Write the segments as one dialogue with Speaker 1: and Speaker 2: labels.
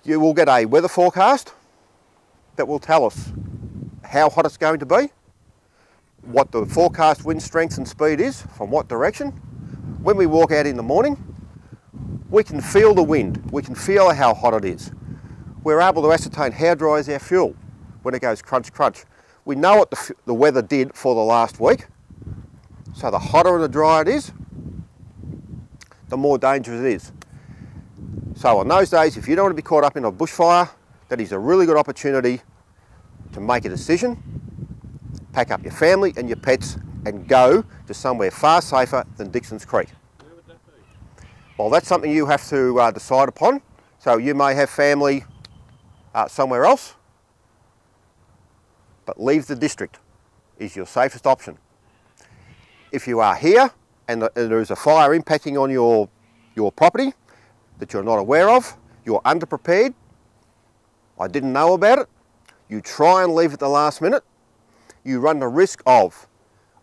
Speaker 1: You will get a weather forecast that will tell us how hot it's going to be, what the forecast wind strength and speed is, from what direction. When we walk out in the morning, we can feel the wind, we can feel how hot it is. We're able to ascertain how dry is our fuel when it goes crunch, crunch. We know what the weather did for the last week, so the hotter and the drier it is, the more dangerous it is. So on those days, if you don't want to be caught up in a bushfire, that is a really good opportunity to make a decision, pack up your family and your pets and go to somewhere far safer than Dixon's Creek.
Speaker 2: Where would that be?
Speaker 1: Well, that's something you have to decide upon. So you may have family somewhere else, but leave the district is your safest option. If you are here and there is a fire impacting on your property that you're not aware of, you're underprepared, I didn't know about it, you try and leave at the last minute, you run the risk of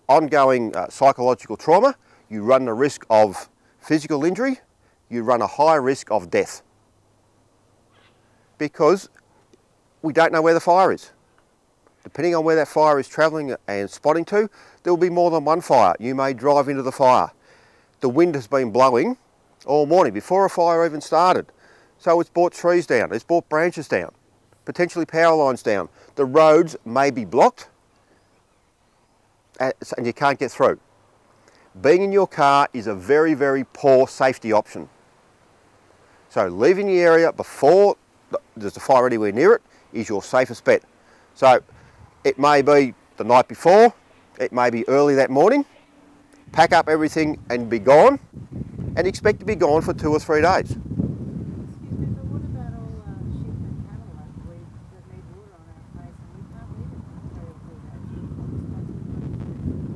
Speaker 1: ongoing psychological trauma, you run the risk of physical injury, you run a high risk of death. Because we don't know where the fire is. Depending on where that fire is travelling and spotting to, there will be more than one fire. You may drive into the fire. The wind has been blowing all morning before a fire even started. So it's brought trees down, it's brought branches down, potentially power lines down. The roads may be blocked and you can't get through. Being in your car is a very, very poor safety option. So leaving the area before there's a fire anywhere near it is your safest bet. So it may be the night before, it may be early that morning, pack up everything and be gone, and expect to be gone for 2 or 3 days.
Speaker 3: Excuse me, but what about all sheep and cattle that need water on our place and we can't leave it 3 or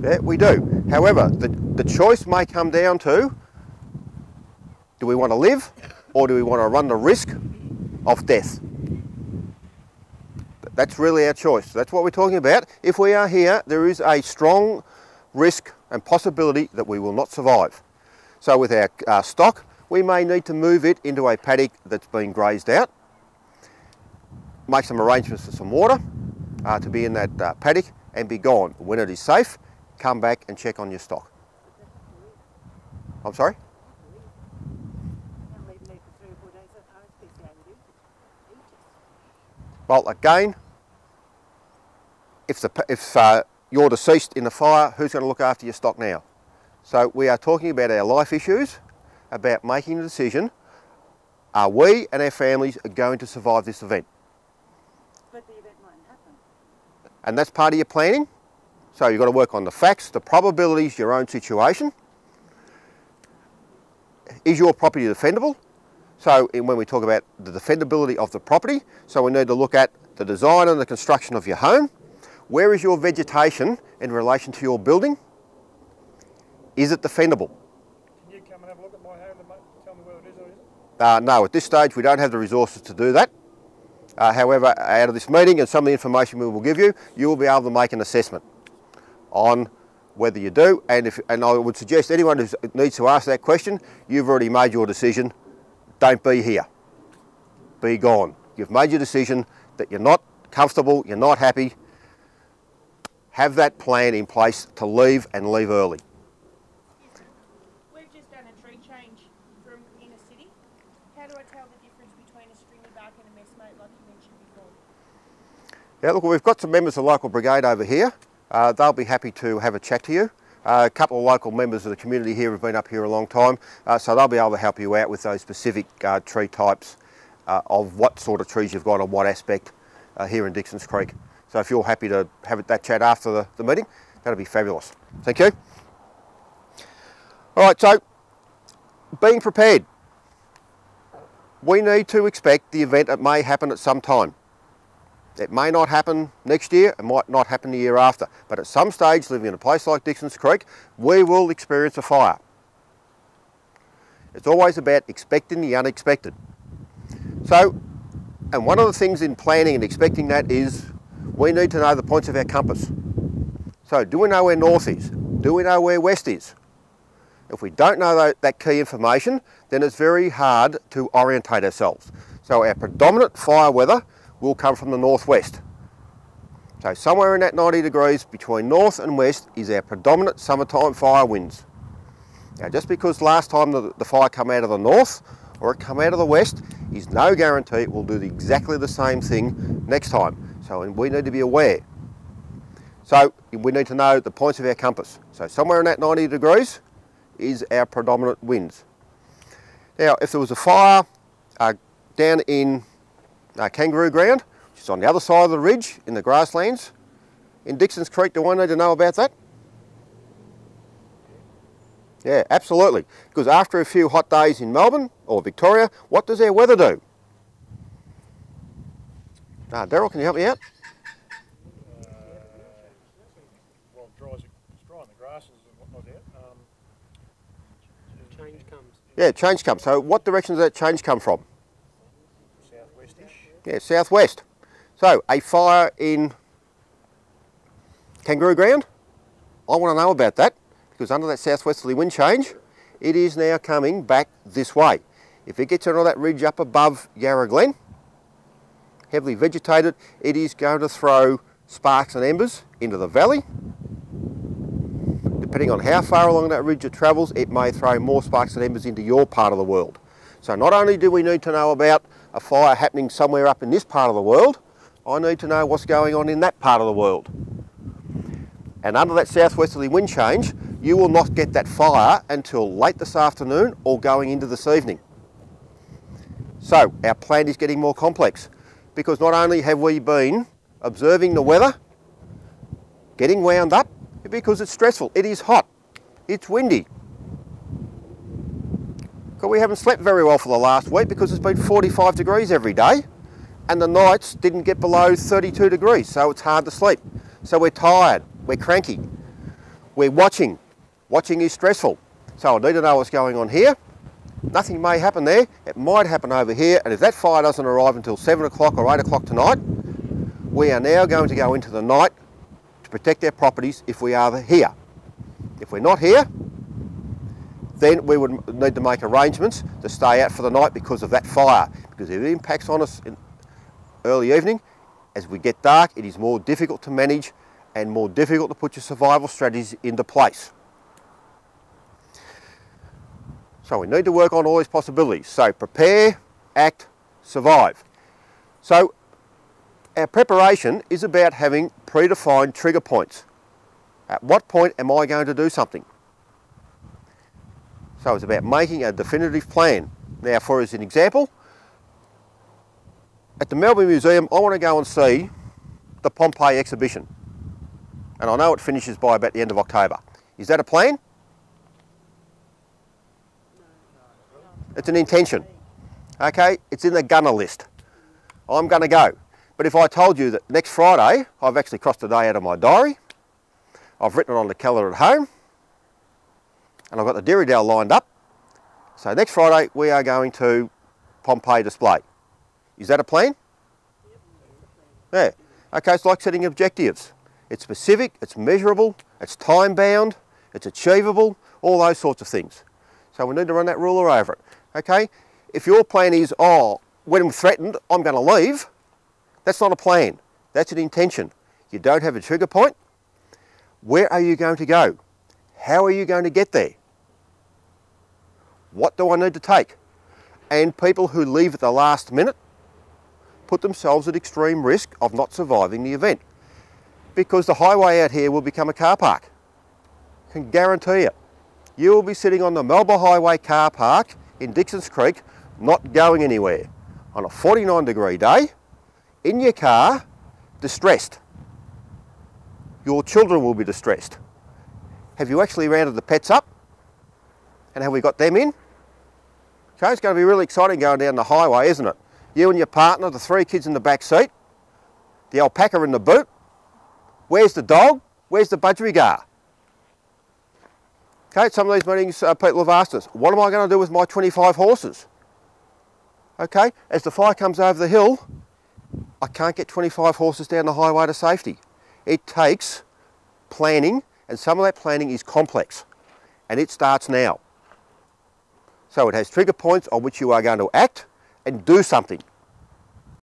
Speaker 3: 4 days?
Speaker 1: Yeah, we do. However, the choice may come down to, do we want to live or do we want to run the risk of death? That's really our choice. That's what we're talking about. If we are here, there is a strong risk and possibility that we will not survive. So with our stock, we may need to move it into a paddock that's been grazed out, make some arrangements for some water to be in that paddock and be gone. When it is safe, come back and check on your stock. I'm sorry?
Speaker 3: Can't leave me for 3 or 4 days. I expect to have it.
Speaker 1: Well, again, if you're deceased in the fire, who's going to look after your stock now? So we are talking about our life issues, about making a decision. Are we and our families going to survive this event?
Speaker 3: But the event mightn't happen.
Speaker 1: And that's part of your planning. So you've got to work on the facts, the probabilities, your own situation. Is your property defendable? So when we talk about the defendability of the property, so we need to look at the design and the construction of your home. Where is your vegetation in relation to your building? Is it defendable?
Speaker 2: Can you come and have a look at my home and tell me whether it is or isn't?
Speaker 1: No, at this stage we don't have the resources to do that. However, out of this meeting and some of the information we will give you, you will be able to make an assessment on whether you do. And I would suggest anyone who needs to ask that question, you've already made your decision. Don't be here. Be gone. You've made your decision that you're not comfortable, you're not happy. Have that plan in place to leave and leave early.
Speaker 4: We've just done a tree change from inner city. How do I tell the difference between a stringy bark and a messmate like you mentioned before?
Speaker 1: Yeah, look, we've got some members of the local brigade over here. They'll be happy to have a chat to you. A couple of local members of the community here have been up here a long time, so they'll be able to help you out with those specific tree types of what sort of trees you've got on what aspect here in Dixon's Creek. So if you're happy to have that chat after the meeting, that'll be fabulous. Thank you. All right, so being prepared. We need to expect the event that may happen at some time. It may not happen next year, it might not happen the year after, but at some stage, living in a place like Dixon's Creek, we will experience a fire. It's always about expecting the unexpected. So, and one of the things in planning and expecting that is we need to know the points of our compass. So do we know where north is? Do we know where west is? If we don't know that key information, then it's very hard to orientate ourselves. So our predominant fire weather will come from the northwest. So somewhere in that 90 degrees between north and west is our predominant summertime fire winds. Now just because last time the fire come out of the north or it come out of the west is no guarantee it will do exactly the same thing next time. So we need to be aware. So we need to know the points of our compass. So somewhere in that 90 degrees is our predominant winds. Now if there was a fire down in Kangaroo Ground, which is on the other side of the ridge in the grasslands, in Dixon's Creek, do I need to know about that? Yeah, absolutely. Because after a few hot days in Melbourne or Victoria, what does our weather do? Daryl, can you help me out?
Speaker 2: Well, it's dry in the grasses and whatnot out.
Speaker 5: Change comes.
Speaker 1: Yeah, change comes. So what direction does that change come from?
Speaker 2: Southwestish.
Speaker 1: Yeah, southwest. So a fire in Kangaroo Ground, I want to know about that because under that southwesterly wind change, it is now coming back this way. If it gets onto that ridge up above Yarra Glen, heavily vegetated, it is going to throw sparks and embers into the valley. Depending on how far along that ridge it travels, it may throw more sparks and embers into your part of the world. So not only do we need to know about a fire happening somewhere up in this part of the world, I need to know what's going on in that part of the world. And under that southwesterly wind change, you will not get that fire until late this afternoon or going into this evening. So our plan is getting more complex because not only have we been observing the weather, getting wound up, because it's stressful. It is hot. It's windy. Because we haven't slept very well for the last week because it's been 45 degrees every day and the nights didn't get below 32 degrees, so it's hard to sleep. So we're tired, we're cranky, we're watching. Watching is stressful. So I need to know what's going on here. Nothing may happen there, it might happen over here, and if that fire doesn't arrive until 7 o'clock or 8 o'clock tonight, we are now going to go into the night to protect our properties if we are here. If we're not here, then we would need to make arrangements to stay out for the night because of that fire. Because if it impacts on us in early evening, as we get dark, it is more difficult to manage and more difficult to put your survival strategies into place. So we need to work on all these possibilities. So prepare, act, survive. So our preparation is about having predefined trigger points. At what point am I going to do something? So it's about making a definitive plan. Now, for as an example, at the Melbourne Museum, I want to go and see the Pompeii exhibition. And I know it finishes by about the end of October. Is that a plan? It's an intention. Okay, it's in the gunner list. I'm going to go. But if I told you that next Friday, I've actually crossed a day out of my diary, I've written it on the calendar at home, and I've got the Dairy-Dale lined up. So next Friday, we are going to Pompeii display. Is that a plan? Yeah. Okay, it's like setting objectives. It's specific, it's measurable, it's time-bound, it's achievable, all those sorts of things. So we need to run that ruler over it. Okay? If your plan is, oh, when I'm threatened, I'm going to leave, that's not a plan. That's an intention. You don't have a trigger point. Where are you going to go? How are you going to get there? What do I need to take? And people who leave at the last minute put themselves at extreme risk of not surviving the event. Because the highway out here will become a car park. I can guarantee it. You will be sitting on the Melbourne Highway car park in Dixon's Creek, not going anywhere, on a 49-degree day, in your car, distressed. Your children will be distressed. Have you actually rounded the pets up? And have we got them in? Okay, it's going to be really exciting going down the highway, isn't it? You and your partner, the 3 kids in the back seat, the alpaca in the boot. Where's the dog? Where's the budgerigar? Okay, at some of these meetings, people have asked us, what am I going to do with my 25 horses? Okay, as the fire comes over the hill, I can't get 25 horses down the highway to safety. It takes planning, and some of that planning is complex, and it starts now. So it has trigger points on which you are going to act and do something.